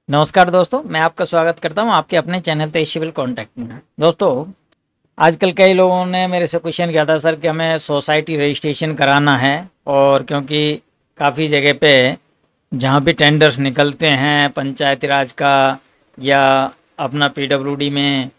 नमस्कार दोस्तों, मैं आपका स्वागत करता हूं आपके अपने चैनल तेज सिविल कॉन्टैक्ट में। दोस्तों, आजकल कई लोगों ने मेरे से क्वेश्चन किया था सर कि हमें सोसाइटी रजिस्ट्रेशन कराना है, और क्योंकि काफ़ी जगह पे जहां भी टेंडर्स निकलते हैं पंचायती राज का या अपना पीडब्ल्यूडी में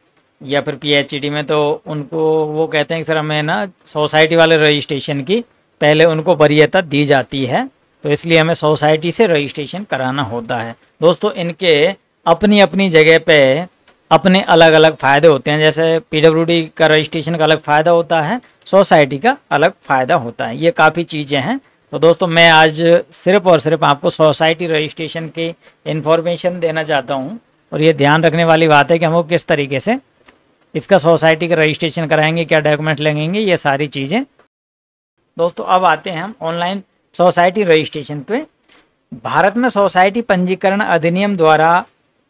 या फिर पीएचईडी में, तो उनको वो कहते हैं कि सर हमें ना सोसाइटी वाले रजिस्ट्रेशन की पहले उनको वरीयता दी जाती है, तो इसलिए हमें सोसाइटी से रजिस्ट्रेशन कराना होता है। दोस्तों, इनके अपनी अपनी जगह पे अपने अलग अलग फ़ायदे होते हैं। जैसे पीडब्ल्यूडी का रजिस्ट्रेशन का अलग फ़ायदा होता है, सोसाइटी का अलग फ़ायदा होता है, ये काफ़ी चीज़ें हैं। तो दोस्तों, मैं आज सिर्फ और सिर्फ आपको सोसाइटी रजिस्ट्रेशन की इन्फॉर्मेशन देना चाहता हूँ, और ये ध्यान रखने वाली बात है कि हम किस तरीके से इसका सोसाइटी का रजिस्ट्रेशन कराएंगे, क्या डॉक्यूमेंट लगेंगे, ये सारी चीज़ें। दोस्तों, अब आते हैं हम ऑनलाइन सोसाइटी रजिस्ट्रेशन पे। भारत में सोसाइटी पंजीकरण अधिनियम द्वारा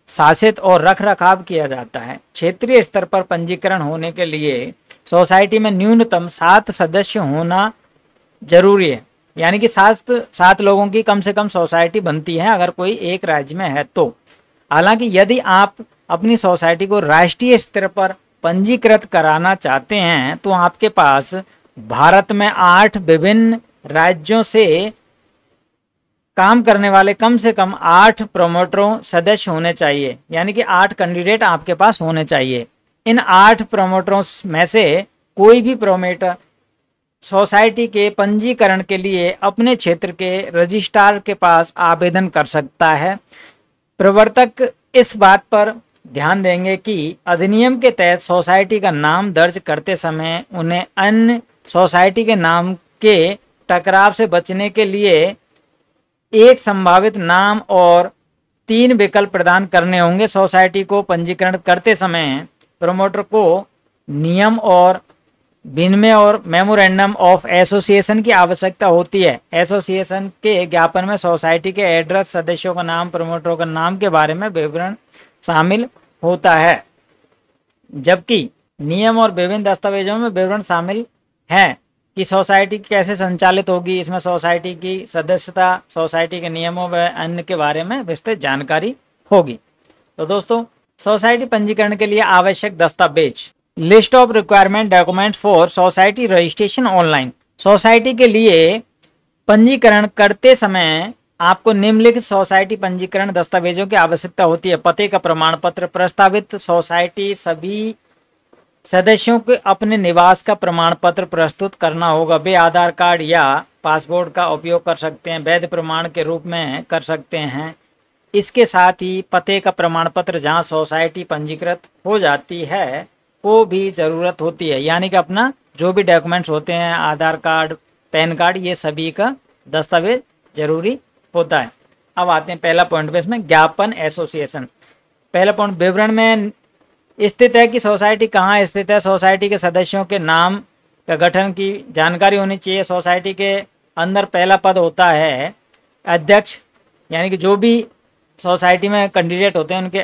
शासित और रख रखाव किया जाता है। क्षेत्रीय स्तर पर पंजीकरण होने के लिए सोसाइटी में न्यूनतम 7 सदस्य होना जरूरी है, यानी कि सात लोगों की कम से कम सोसाइटी बनती है अगर कोई एक राज्य में है तो। हालांकि यदि आप अपनी सोसाइटी को राष्ट्रीय स्तर पर पंजीकृत कराना चाहते हैं तो आपके पास भारत में 8 विभिन्न राज्यों से काम करने वाले कम से कम 8 प्रमोटरों सदस्य होने चाहिए, यानी कि 8 कैंडिडेट आपके पास होने चाहिए। इन 8 प्रमोटरों में से कोई भी प्रमोटर सोसाइटी के पंजीकरण के लिए अपने क्षेत्र के रजिस्ट्रार के पास आवेदन कर सकता है। प्रवर्तक इस बात पर ध्यान देंगे कि अधिनियम के तहत सोसाइटी का नाम दर्ज करते समय उन्हें अन्य सोसाइटी के नाम के टकराव से बचने के लिए एक संभावित नाम और 3 विकल्प प्रदान करने होंगे। सोसाइटी को पंजीकरण करते समय प्रमोटर को नियम और विनिमय और मेमोरेंडम ऑफ एसोसिएशन की आवश्यकता होती है। एसोसिएशन के ज्ञापन में सोसाइटी के एड्रेस, सदस्यों का नाम, प्रमोटरों का नाम के बारे में विवरण शामिल होता है, जबकि नियम और विभिन्न दस्तावेजों में विवरण शामिल है कि सोसाइटी कैसे संचालित होगी। इसमें सोसाइटी की सदस्यता, सोसाइटी के नियमों व अन्य के बारे में विस्तृत जानकारी होगी। तो दोस्तों, सोसाइटी पंजीकरण के लिए आवश्यक दस्तावेज। List of requirement documents for society registration online. Society के लिए पंजीकरण करते समय आपको निम्नलिखित सोसाइटी पंजीकरण दस्तावेजों की आवश्यकता होती है। पते का प्रमाण पत्र। प्रस्तावित सोसाइटी सभी सदस्यों को अपने निवास का प्रमाण पत्र प्रस्तुत करना होगा। वे आधार कार्ड या पासपोर्ट का उपयोग कर सकते हैं, वैध प्रमाण के रूप में कर सकते हैं। इसके साथ ही पते का प्रमाण पत्र जहां सोसाइटी पंजीकृत हो जाती है को भी ज़रूरत होती है, यानी कि अपना जो भी डॉक्यूमेंट्स होते हैं, आधार कार्ड, पैन कार्ड, ये सभी का दस्तावेज जरूरी होता है। अब आते हैं पहला पॉइंट पे, इसमें ज्ञापन एसोसिएशन। पहला पॉइंट विवरण में स्थित है कि सोसाइटी कहाँ स्थित है। सोसाइटी के सदस्यों के नाम का गठन की जानकारी होनी चाहिए। सोसाइटी के अंदर पहला पद होता है अध्यक्ष, यानी कि जो भी सोसाइटी में कैंडिडेट होते हैं उनके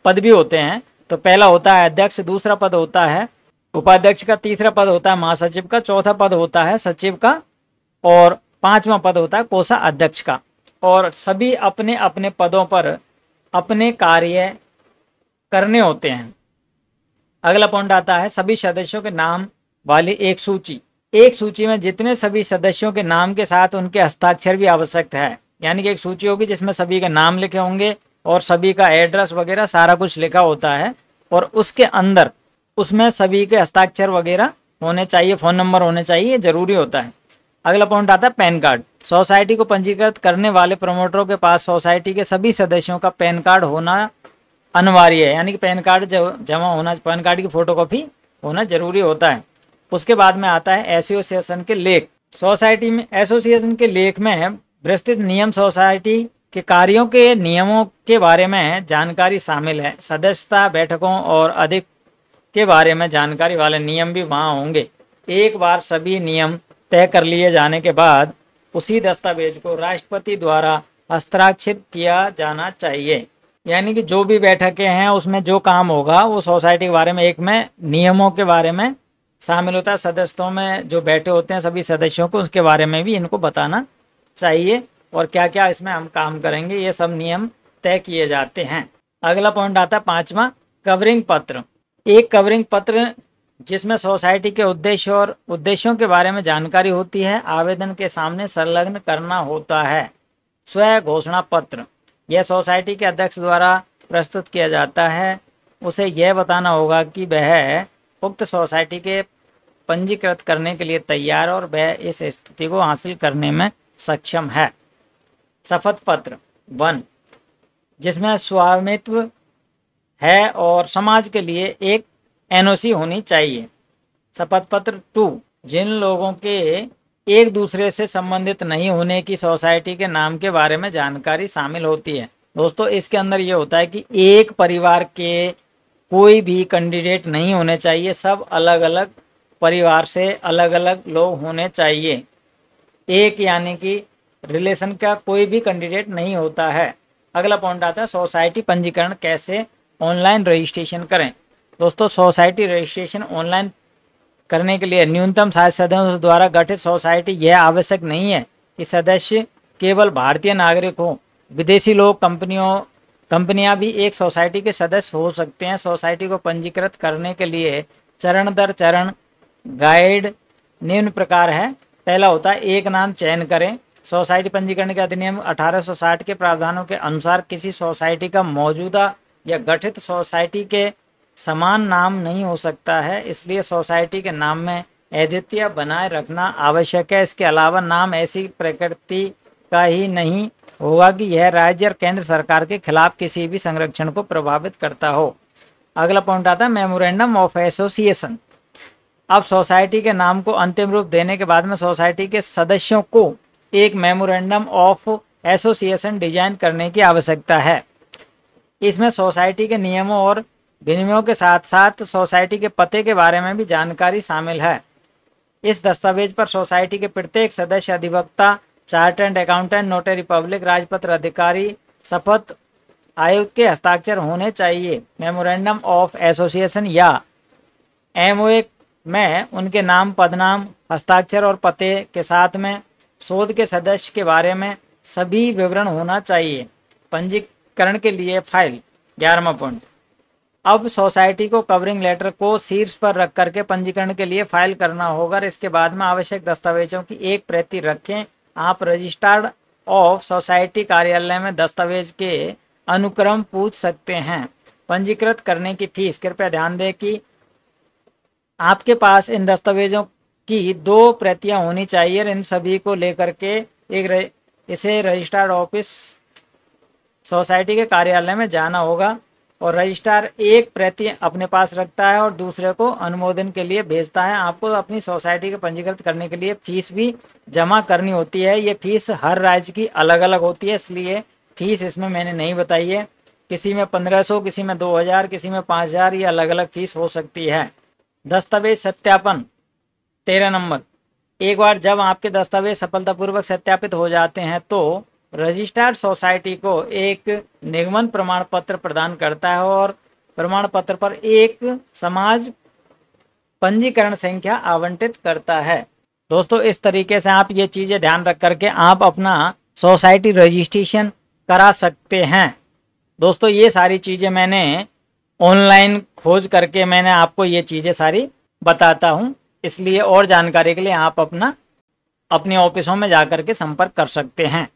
पद भी होते हैं। तो पहला होता है अध्यक्ष, दूसरा पद होता है उपाध्यक्ष का, तीसरा पद होता है महासचिव का, चौथा पद होता है सचिव का, और 5वां पद होता है कोषाध्यक्ष का। और सभी अपने अपने पदों पर अपने कार्य करने होते हैं। अगला पॉइंट आता है सभी सदस्यों के नाम वाली एक सूची। एक सूची में जितने सभी सदस्यों के नाम के साथ उनके हस्ताक्षर भी आवश्यक है, यानी कि एक सूची होगी जिसमें सभी के नाम लिखे होंगे और सभी का एड्रेस वगैरह सारा कुछ लिखा होता है, और उसके अंदर उसमें सभी के हस्ताक्षर वगैरह होने चाहिए, फ़ोन नंबर होने चाहिए, ये जरूरी होता है। अगला पॉइंट आता है पैन कार्ड। सोसाइटी को पंजीकृत करने वाले प्रमोटरों के पास सोसाइटी के सभी सदस्यों का पैन कार्ड होना अनिवार्य है, यानी कि पैन कार्ड जमा होना, पैन कार्ड की फोटोकॉपी होना जरूरी होता है। उसके बाद में आता है एसोसिएशन के लेख। सोसाइटी में एसोसिएशन के लेख में विस्तृत नियम, सोसाइटी के कार्यों के नियमों के बारे में जानकारी शामिल है। सदस्यता, बैठकों और अधिक के बारे में जानकारी वाले नियम भी वहाँ होंगे। एक बार सभी नियम तय कर लिए जाने के बाद उसी दस्तावेज को राष्ट्रपति द्वारा हस्ताक्षरित किया जाना चाहिए, यानी कि जो भी बैठकें हैं उसमें जो काम होगा वो सोसाइटी के बारे में, एक में नियमों के बारे में शामिल होता है। सदस्यों में जो बैठे होते हैं सभी सदस्यों को, उसके बारे में भी इनको बताना चाहिए, और क्या क्या इसमें हम काम करेंगे, ये सब नियम तय किए जाते हैं। अगला पॉइंट आता है 5वां, कवरिंग पत्र। एक कवरिंग पत्र जिसमें सोसाइटी के उद्देश्य और उद्देश्यों के बारे में जानकारी होती है, आवेदन के सामने संलग्न करना होता है। स्व घोषणा पत्र, यह सोसाइटी के अध्यक्ष द्वारा प्रस्तुत किया जाता है। उसे यह बताना होगा कि वह उक्त सोसाइटी के पंजीकृत करने के लिए तैयार और वह इस स्थिति को हासिल करने में सक्षम है। शपथ पत्र 1, जिसमें स्वामित्व है और समाज के लिए एक एनओसी होनी चाहिए। शपथ पत्र 2, जिन लोगों के एक दूसरे से संबंधित नहीं होने की सोसाइटी के नाम के बारे में जानकारी शामिल होती है। दोस्तों, इसके अंदर ये होता है कि एक परिवार के कोई भी कैंडिडेट नहीं होने चाहिए, सब अलग अलग परिवार से अलग अलग लोग होने चाहिए। एक यानी कि रिलेशन का कोई भी कैंडिडेट नहीं होता है। अगला पॉइंट आता है सोसाइटी पंजीकरण कैसे ऑनलाइन रजिस्ट्रेशन करें। दोस्तों, सोसाइटी रजिस्ट्रेशन ऑनलाइन करने के लिए न्यूनतम 60 सदस्यों द्वारा गठित सोसाइटी यह आवश्यक नहीं है कि सदस्य केवल भारतीय नागरिक हो। विदेशी लोग, कंपनियां भी एक सोसाइटी के सदस्य हो सकते हैं। सोसाइटी को पंजीकृत करने के लिए चरण दर चरण गाइड निम्न प्रकार है। पहला होता है एक नाम चयन करें। सोसाइटी पंजीकरण के अधिनियम 1860 के प्रावधानों के अनुसार किसी सोसाइटी का मौजूदा या गठित सोसाइटी के समान नाम नहीं हो सकता है, इसलिए सोसाइटी के नाम में अद्वितीयता बनाए रखना आवश्यक है। इसके अलावा नाम ऐसी प्रकृति का ही नहीं होगा कि यह राज्य और केंद्र सरकार के खिलाफ किसी भी संरक्षण को प्रभावित करता हो। अगला पॉइंट आता है मेमोरेंडम ऑफ एसोसिएशन। अब सोसाइटी के नाम को अंतिम रूप देने के बाद में सोसाइटी के सदस्यों को एक मेमोरेंडम ऑफ एसोसिएशन डिजाइन करने की आवश्यकता है। इसमें सोसाइटी के नियमों और विनियमों के साथ साथ सोसाइटी के पते के बारे में भी जानकारी शामिल है। इस दस्तावेज पर सोसाइटी के प्रत्येक सदस्य, अधिवक्ता, चार्टर्ड अकाउंटेंट, नोटरी पब्लिक, राजपत्र अधिकारी, शपथ आयुक्त के हस्ताक्षर होने चाहिए। मेमोरेंडम ऑफ एसोसिएशन या एमओए में उनके नाम, पदनाम, हस्ताक्षर और पते के साथ में शोध के सदस्य के बारे में सभी विवरण होना चाहिए। पंजीकरण के लिए फाइल 11वां पॉइंट। अब सोसाइटी को कवरिंग लेटर को शीर्ष पर रख करके पंजीकरण के लिए फाइल करना होगा। इसके बाद में आवश्यक दस्तावेजों की एक प्रति रखें। आप रजिस्ट्रार ऑफ सोसाइटी कार्यालय में दस्तावेज के अनुक्रम पूछ सकते हैं। पंजीकृत करने की फीस, कृपया ध्यान दें कि आपके पास इन दस्तावेजों की 2 प्रतियां होनी चाहिए और इन सभी को लेकर के इसे रजिस्ट्रार ऑफिस सोसाइटी के कार्यालय में जाना होगा और रजिस्ट्रार एक प्रति अपने पास रखता है और दूसरे को अनुमोदन के लिए भेजता है। आपको अपनी सोसाइटी को पंजीकृत करने के लिए फीस भी जमा करनी होती है। ये फीस हर राज्य की अलग अलग होती है, इसलिए फीस इसमें मैंने नहीं बताई है। किसी में 1500, किसी में 2000, किसी में 5000, ये अलग अलग फीस हो सकती है। दस्तावेज सत्यापन 13 नंबर। एक बार जब आपके दस्तावेज सफलतापूर्वक सत्यापित हो जाते हैं तो रजिस्ट्रार सोसाइटी को एक निगमन प्रमाण पत्र प्रदान करता है और प्रमाण पत्र पर एक समाज पंजीकरण संख्या आवंटित करता है। दोस्तों, इस तरीके से आप ये चीज़ें ध्यान रख करके आप अपना सोसाइटी रजिस्ट्रेशन करा सकते हैं। दोस्तों, ये सारी चीज़ें मैंने ऑनलाइन खोज करके मैंने आपको ये चीज़ें सारी बताता हूँ, इसलिए और जानकारी के लिए आप अपनी ऑफिसों में जा कर के संपर्क कर सकते हैं।